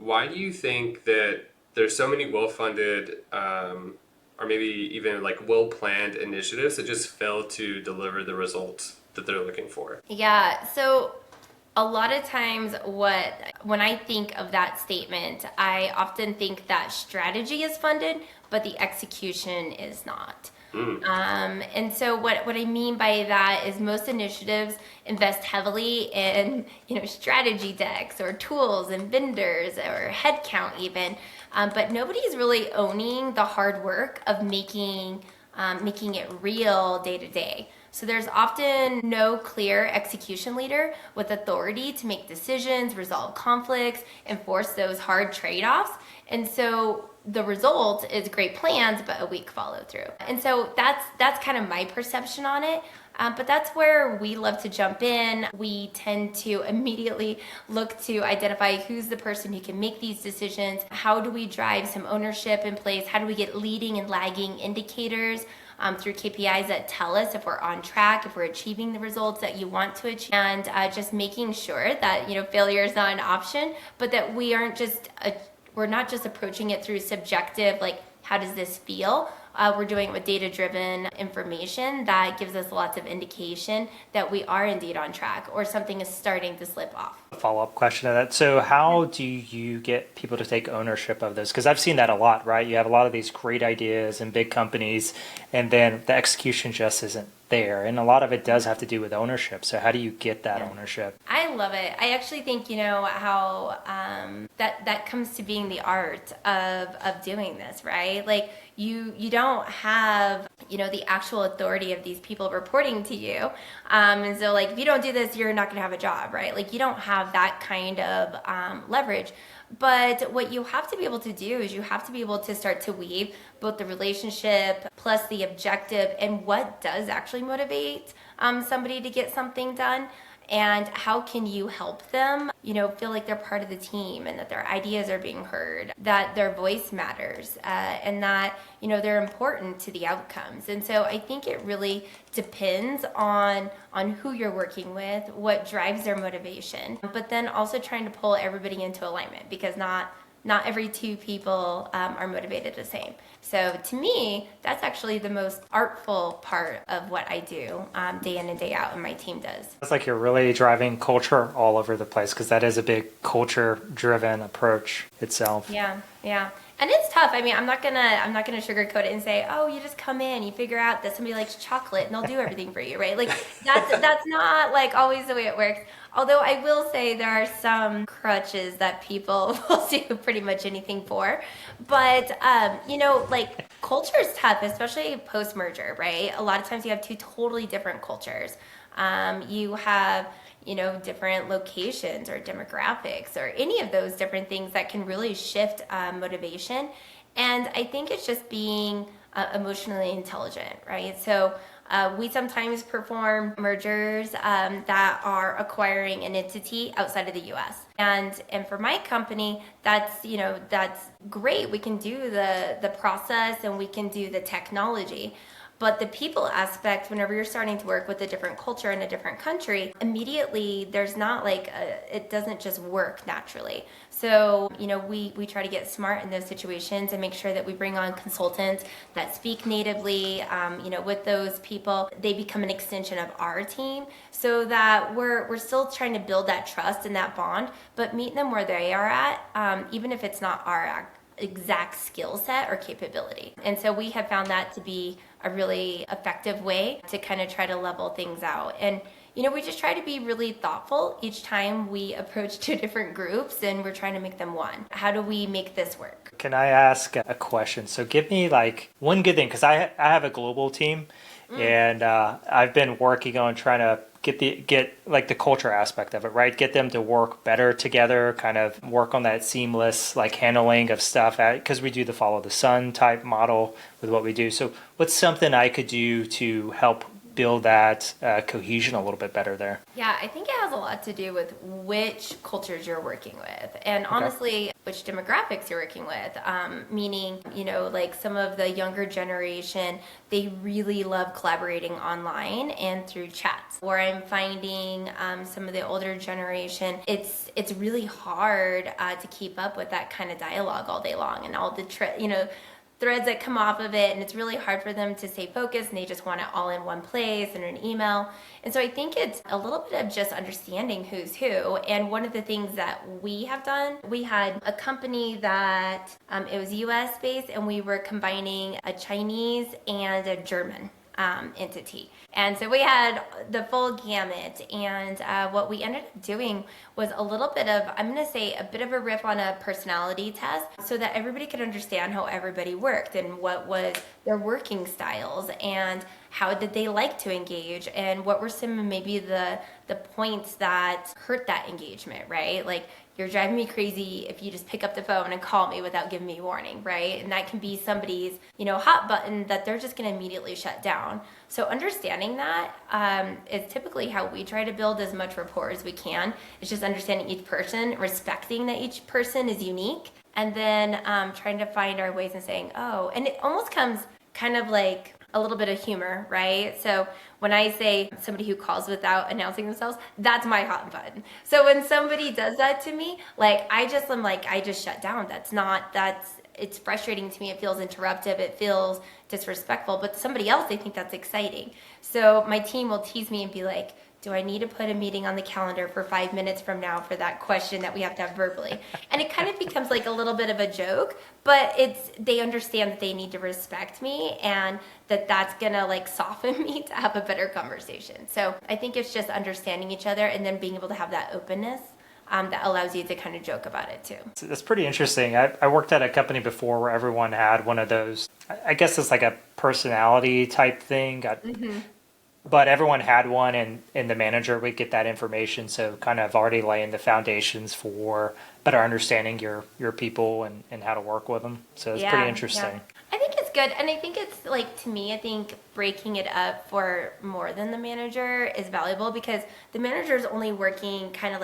why do you think that there's so many well-funded or maybe even like well-planned initiatives that just fail to deliver the results that they're looking for? Yeah, so a lot of times when I think of that statement, I often think that strategy is funded, but the execution is not. And so what I mean by that is most initiatives invest heavily in strategy decks or tools and vendors or headcount even, but nobody's really owning the hard work of making it real day to day. So there's often no clear execution leader with authority to make decisions, resolve conflicts, enforce those hard trade-offs. And so the result is great plans, but a weak follow through. And so that's kind of my perception on it. But that's where we love to jump in. We tend to immediately look to identify who's the person who can make these decisions. How do we drive some ownership in place? How do we get leading and lagging indicators through KPIs that tell us if we're on track, if we're achieving the results that you want to achieve, and just making sure that failure is not an option, but that we're not just approaching it through subjective, like how does this feel? We're doing it with data-driven information that gives us lots of indication that we are indeed on track or something is starting to slip off. A follow-up question to that. So how do you get people to take ownership of this? Because I've seen that a lot, right? You have a lot of these great ideas in big companies, and then the execution just isn't there. And a lot of it does have to do with ownership. So how do you get that ownership? I love it. I actually think, how that comes to being the art of doing this, right? Like you don't have, the actual authority of these people reporting to you. And so like, if you don't do this, you're not going to have a job, right? Like you don't have that kind of leverage. But what you have to be able to do is you have to be able to start to weave both the relationship plus the objective and what does actually motivate somebody to get something done. And how can you help them, feel like they're part of the team and that their ideas are being heard, that their voice matters, and that, they're important to the outcomes. And so I think it really depends on who you're working with, what drives their motivation, but then also trying to pull everybody into alignment because not every two people are motivated the same. So to me, that's actually the most artful part of what I do day in and day out, and my team does. It's like you're really driving culture all over the place because that is a big culture-driven approach itself. Yeah. And it's tough. I mean, I'm not gonna sugarcoat it and say, oh, you just come in, you figure out that somebody likes chocolate and they'll do everything for you, right? Like that's not like always the way it works. Although I will say there are some crutches that people will do pretty much anything for. But, like culture is tough, especially post-merger, right? A lot of times you have two totally different cultures. You have, different locations or demographics or any of those different things that can really shift motivation. And I think it's just being emotionally intelligent, right? So we sometimes perform mergers that are acquiring an entity outside of the U.S. And for my company, that's great. We can do the process and we can do the technology. But the people aspect, whenever you're starting to work with a different culture in a different country, immediately there's not it doesn't just work naturally. So, we try to get smart in those situations and make sure that we bring on consultants that speak natively, with those people. They become an extension of our team so that we're still trying to build that trust and that bond, but meet them where they are at, even if it's not our exact skill set or capability. And so we have found that to be a really effective way to kind of try to level things out. And we just try to be really thoughtful each time we approach two different groups and we're trying to make them one. How do we make this work? Can I ask a question? So give me like one good thing, because I have a global team and I've been working on trying to get like the culture aspect of it, right? Get them to work better together, kind of work on that seamless like handling of stuff because we do the follow the sun type model with what we do. So what's something I could do to help build that cohesion a little bit better there? Yeah, I think it has a lot to do with which cultures you're working with, and honestly, which demographics you're working with. Meaning, like some of the younger generation, they really love collaborating online and through chats. Where I'm finding some of the older generation, it's really hard to keep up with that kind of dialogue all day long and all the threads that come off of it, and it's really hard for them to stay focused, and they just want it all in one place in an email. And so I think it's a little bit of just understanding who's who. And one of the things that we have done, we had a company that it was US based, and we were combining a Chinese and a German entity. And so we had the full gamut, and what we ended up doing was a little bit of, I'm going to say, a bit of a riff on a personality test so that everybody could understand how everybody worked and what was their working styles and how did they like to engage and what were some maybe the points that hurt that engagement, right? Like, you're driving me crazy if you just pick up the phone and call me without giving me warning, right? And that can be somebody's, hot button that they're just going to immediately shut down. So understanding that is typically how we try to build as much rapport as we can. It's just understanding each person, respecting that each person is unique, and then trying to find our ways and saying, oh, and it almost comes kind of like a little bit of humor, right? So when I say somebody who calls without announcing themselves, that's my hot button. So when somebody does that to me, I just shut down. It's frustrating to me. It feels interruptive. It feels disrespectful. But somebody else, they think that's exciting. So my team will tease me and be like, do I need to put a meeting on the calendar for 5 minutes from now for that question that we have to have verbally? And it kind of becomes like a little bit of a joke, but they understand that they need to respect me and that's gonna soften me to have a better conversation. So I think it's just understanding each other and then being able to have that openness that allows you to kind of joke about it too. That's pretty interesting. I worked at a company before where everyone had one of those, I guess it's like a personality type thing. But everyone had one, and the manager would get that information. So kind of already laying the foundations for better understanding your people and how to work with them. So it's pretty interesting. Yeah. I think it's good. And I think it's to me, I think breaking it up for more than the manager is valuable because the manager is only working kind of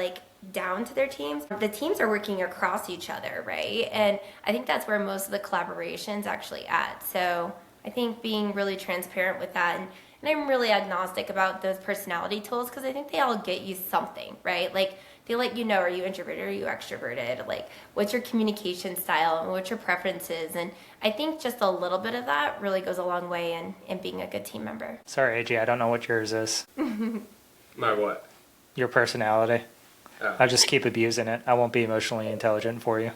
down to their teams. The teams are working across each other, right? And I think that's where most of the collaboration's actually at. So I think being really transparent with that, and I'm really agnostic about those personality tools because I think they all get you something, right? They let you know, are you introverted, are you extroverted? What's your communication style and what's your preferences? And I think just a little bit of that really goes a long way in being a good team member. Sorry, AJ, I don't know what yours is. My what? Your personality. Oh. I'll just keep abusing it. I won't be emotionally intelligent for you.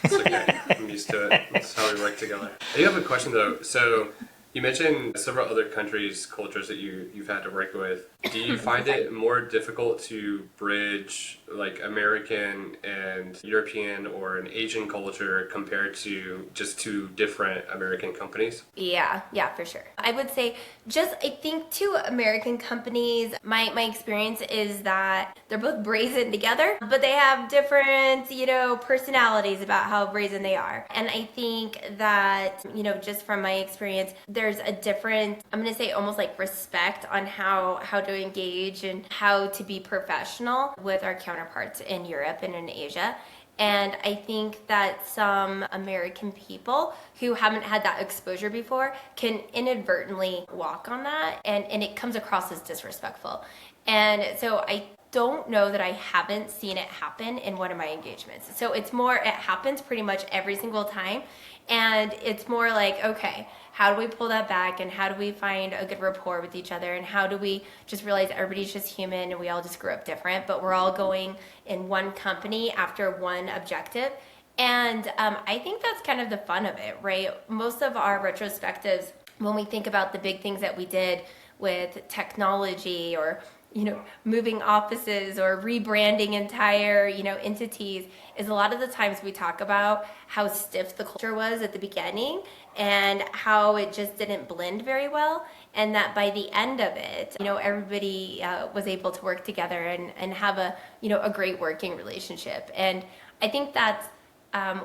It's okay. I'm used to it. That's how we work together. I do have a question though. So you mentioned several other countries' cultures that you've had to work with. Do you find it more difficult to bridge American and European or an Asian culture compared to just two different American companies? Yeah, for sure. I would say I think two American companies, my experience is that they're both brazen together, but they have different, personalities about how brazen they are. And I think that, just from my experience, there's a different, I'm going to say almost respect on how to engage and how to be professional with our counterparts in Europe and in Asia. And I think that some American people who haven't had that exposure before can inadvertently walk on that, and it comes across as disrespectful. And so I don't know that I haven't seen it happen in one of my engagements. So it happens pretty much every single time. And it's more okay, how do we pull that back and how do we find a good rapport with each other and how do we just realize everybody's just human and we all just grew up different, but we're all going in one company after one objective. And I think that's kind of the fun of it, right? Most of our retrospectives, when we think about the big things that we did with technology or moving offices or rebranding entire, entities, is a lot of the times we talk about how stiff the culture was at the beginning and how it just didn't blend very well. And that by the end of it, everybody was able to work together and have a great working relationship. And I think that's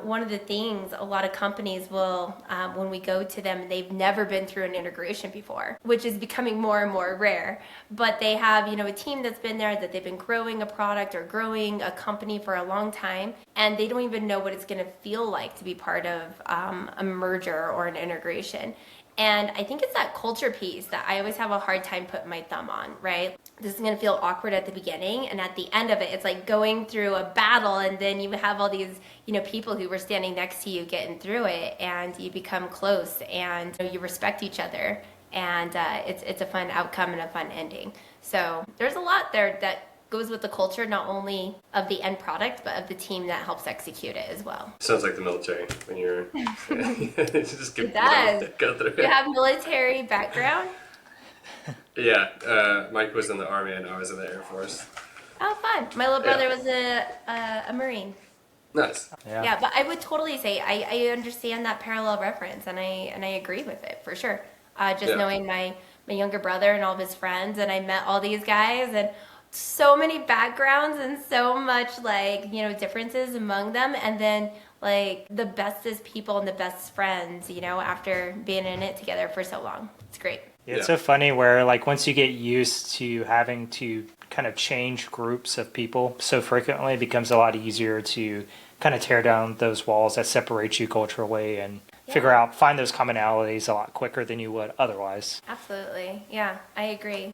one of the things a lot of companies will, when we go to them, they've never been through an integration before, which is becoming more and more rare. But they have, a team that's been there, that they've been growing a product or growing a company for a long time, and they don't even know what it's going to feel like to be part of a merger or an integration. And I think it's that culture piece that I always have a hard time putting my thumb on, right? This is going to feel awkward at the beginning, and at the end of it, it's like going through a battle, and then you have all these, people who were standing next to you getting through it, and you become close, and you respect each other, and it's a fun outcome and a fun ending. So there's a lot there that goes with the culture, not only of the end product, but of the team that helps execute it as well. Sounds like the military when you're just It does. go through You it. have military background? Yeah, Mike was in the Army and I was in the Air Force. Oh, fun. My little brother was a Marine. Nice. Yeah, but I would totally say I understand that parallel reference, and I agree with it for sure. Just knowing my younger brother and all of his friends, and I met all these guys, and so many backgrounds and so much differences among them, and then the bestest people and the best friends, after being in it together for so long. It's great. It's so funny where once you get used to having to kind of change groups of people so frequently, it becomes a lot easier to kind of tear down those walls that separate you culturally and find those commonalities a lot quicker than you would otherwise. Absolutely. Yeah, I agree.